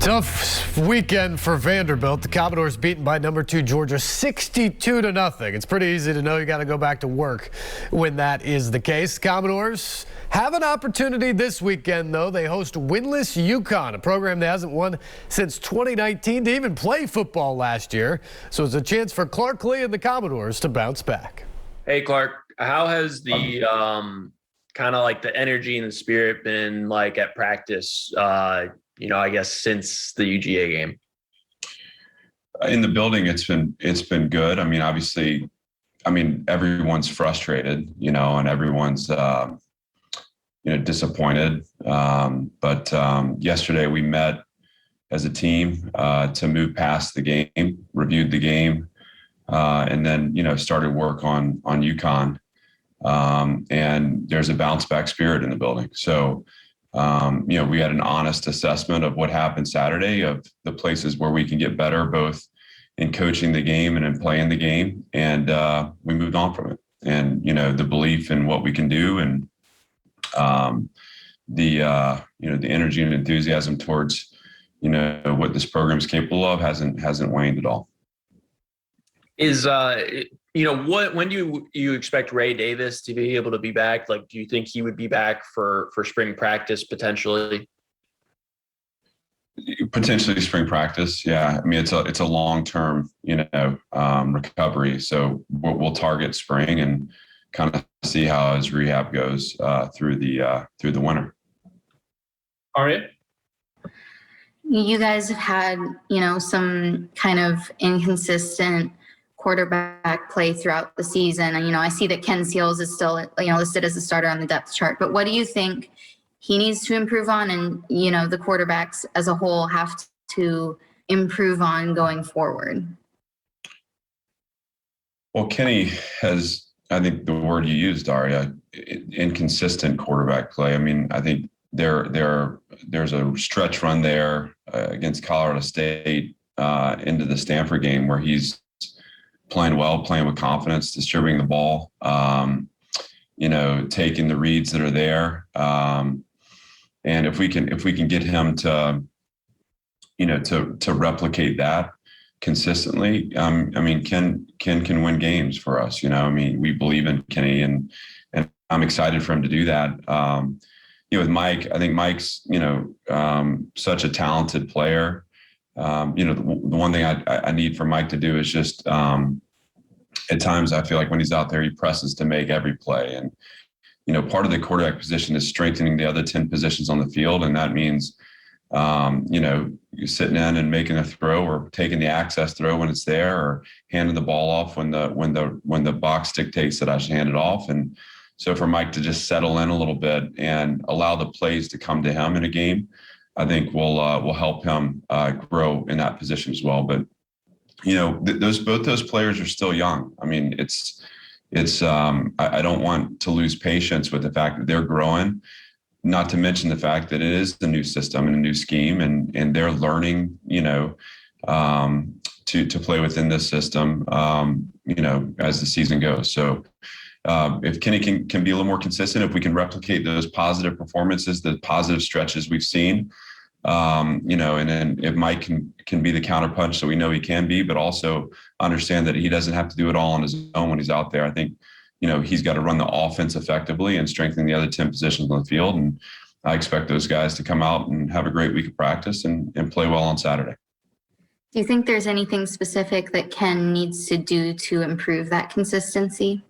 Tough weekend for Vanderbilt. The Commodores beaten by number 2 Georgia 62-0. It's pretty easy to know you got to go back to work when that is the case. Commodores have an opportunity this weekend, though. They host winless UConn, a program that hasn't won since 2019 to even play football last year. So it's a chance for Clark Lee and the Commodores to bounce back. Hey, Clark, how has the kind of like the energy and the spirit been like at practice, I guess since the UGA game? In the building, it's been good. I mean, obviously, everyone's frustrated, and everyone's, disappointed. But yesterday we met as a team to move past the game, reviewed the game, and then, started work on UConn. And there's a bounce back spirit in the building. So, we had an honest assessment of what happened Saturday, of the places where we can get better, both in coaching the game and in playing the game. And we moved on from it. And, the belief in what we can do and the energy and enthusiasm towards, what this program is capable of hasn't waned at all. When do you expect Ray Davis to be able to be back? Like, do you think he would be back for spring practice potentially? Potentially spring practice. Yeah. I mean, it's a long-term, recovery. So we'll target spring and kind of see how his rehab goes through the winter. All right. You guys have had, some kind of inconsistent quarterback play throughout the season. And, I see that Ken Seals is still, listed as a starter on the depth chart. But what do you think he needs to improve on? And, the quarterbacks as a whole have to improve on going forward? Well, Kenny has, I think the word you used, Daria, inconsistent quarterback play. I mean, I think there's a stretch run there against Colorado State into the Stanford game where he's playing well, playing with confidence, distributing the ball, taking the reads that are there. And if we can get him to replicate that consistently, Ken can win games for us. We believe in Kenny and I'm excited for him to do that. With Mike, I think Mike's, such a talented player. The one thing I need for Mike to do is just at times I feel like when he's out there, he presses to make every play. And, part of the quarterback position is strengthening the other 10 positions on the field. And that means, you're sitting in and making a throw or taking the access throw when it's there or handing the ball off when the box dictates that I should hand it off. And so for Mike to just settle in a little bit and allow the plays to come to him in a game, I think will help him grow in that position as well. But both those players are still young. I mean, I don't want to lose patience with the fact that they're growing. Not to mention the fact that it is the new system and a new scheme, and they're learning, to play within this system, as the season goes. So. If Kenny can be a little more consistent, if we can replicate those positive performances, the positive stretches we've seen, and then if Mike can be the counterpunch, so we know he can be, but also understand that he doesn't have to do it all on his own when he's out there. I think, he's got to run the offense effectively and strengthen the other 10 positions on the field. And I expect those guys to come out and have a great week of practice and play well on Saturday. Do you think there's anything specific that Ken needs to do to improve that consistency?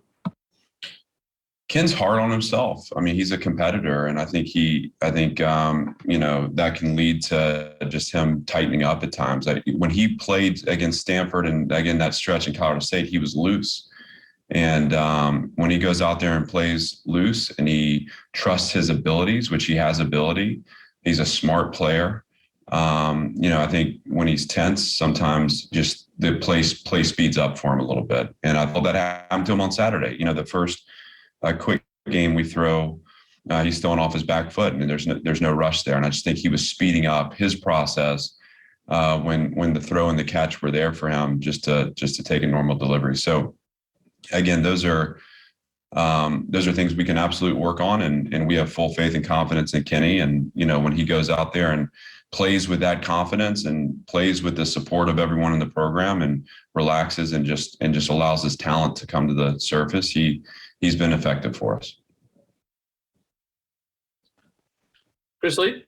Ken's hard on himself. I mean, he's a competitor, and I think that can lead to just him tightening up at times. When he played against Stanford and again that stretch in Colorado State, he was loose. And when he goes out there and plays loose and he trusts his abilities, which he has ability, he's a smart player. I think when he's tense, sometimes just the play speeds up for him a little bit. And I thought that happened to him on Saturday. The first quick game we throw, he's throwing off his back foot, and there's no rush there. And I just think he was speeding up his process when the throw and the catch were there for him, just to take a normal delivery. So again, those are things we can absolutely work on, and we have full faith and confidence in Kenny. And when he goes out there and plays with that confidence and plays with the support of everyone in the program and relaxes and just allows his talent to come to the surface, he's been effective for us. Chris Lee?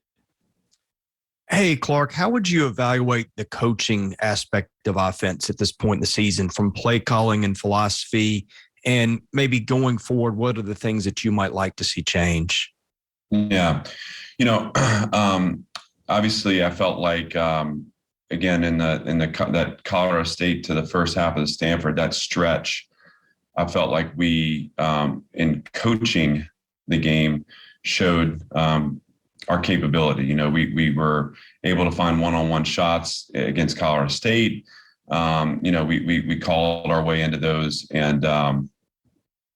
Hey, Clark, how would you evaluate the coaching aspect of offense at this point in the season, from play calling and philosophy, and maybe going forward, what are the things that you might like to see change? Yeah. Obviously I felt like, again, in that Colorado State to the first half of the Stanford, that stretch, I felt like we, in coaching the game, showed our capability. We were able to find one-on-one shots against Colorado State. We called our way into those, and